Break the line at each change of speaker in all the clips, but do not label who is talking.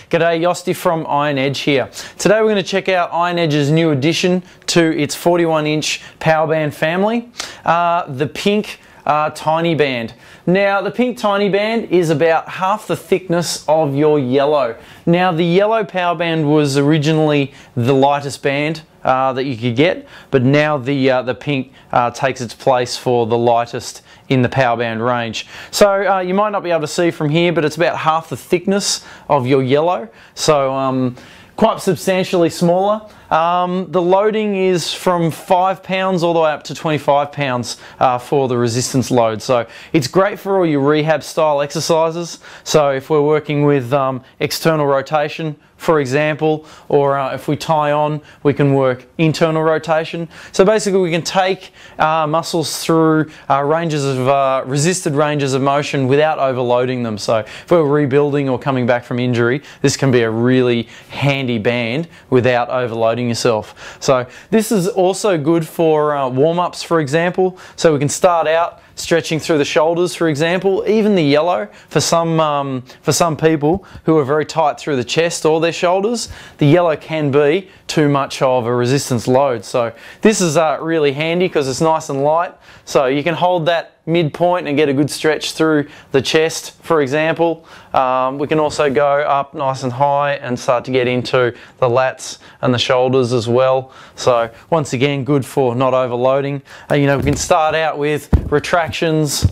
G'day, Yosti from Iron Edge here. Today we're going to check out Iron Edge's new addition to its 41-inch power band family, the pink Tiny Band. Now the pink Tiny Band is about half the thickness of your yellow. Now the yellow power band was originally the lightest band that you could get, but now the pink takes its place for the lightest in the power band range. So you might not be able to see from here, but it's about half the thickness of your yellow, so quite substantially smaller. The loading is from 5 pounds all the way up to 25 pounds for the resistance load. So it's great for all your rehab style exercises. So if we're working with external rotation, for example, or if we tie on, we can work internal rotation. So basically we can take muscles through ranges of resisted ranges of motion without overloading them. So if we're rebuilding or coming back from injury, this can be a really handy band without overloading yourself. So this is also good for warm-ups, for example. So we can start out stretching through the shoulders, for example. Even the yellow, for some people who are very tight through the chest or their shoulders, the yellow can be too much of a resistance load. So this is really handy because it's nice and light. So you can hold that midpoint and get a good stretch through the chest, for example. We can also go up nice and high and start to get into the lats and the shoulders as well. So once again, good for not overloading. We can start out with retractions,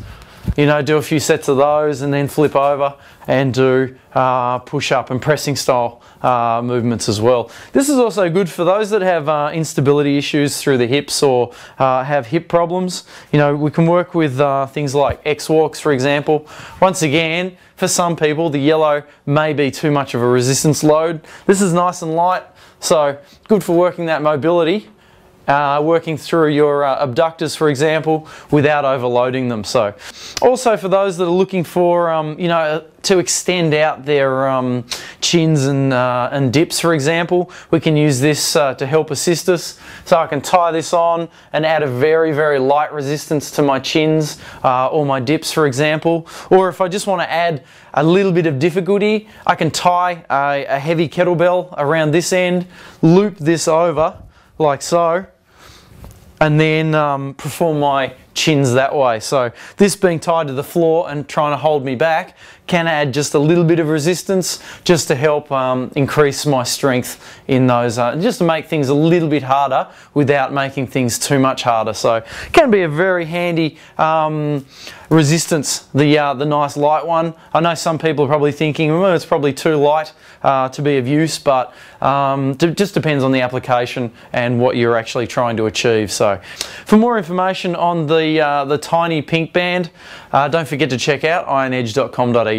do a few sets of those and then flip over and do push-up and pressing style movements as well. This is also good for those that have instability issues through the hips or have hip problems. We can work with things like X-walks, for example. Once again, for some people, the yellow may be too much of a resistance load. This is nice and light, so good for working that mobility. Working through your abductors, for example, without overloading them. So also for those that are looking for to extend out their chins and dips, for example, we can use this to help assist us. So I can tie this on and add a very, very light resistance to my chins or my dips, for example. Or if I just want to add a little bit of difficulty, I can tie a heavy kettlebell around this end, loop this over like so, and then perform my chins that way. So this being tied to the floor and trying to hold me back can add just a little bit of resistance just to help increase my strength in those, just to make things a little bit harder without making things too much harder. So it can be a very handy resistance, the nice light one. I know some people are probably thinking, well, it's probably too light to be of use, but it just depends on the application and what you're actually trying to achieve. So for more information on the tiny pink band, don't forget to check out ironedge.com.au.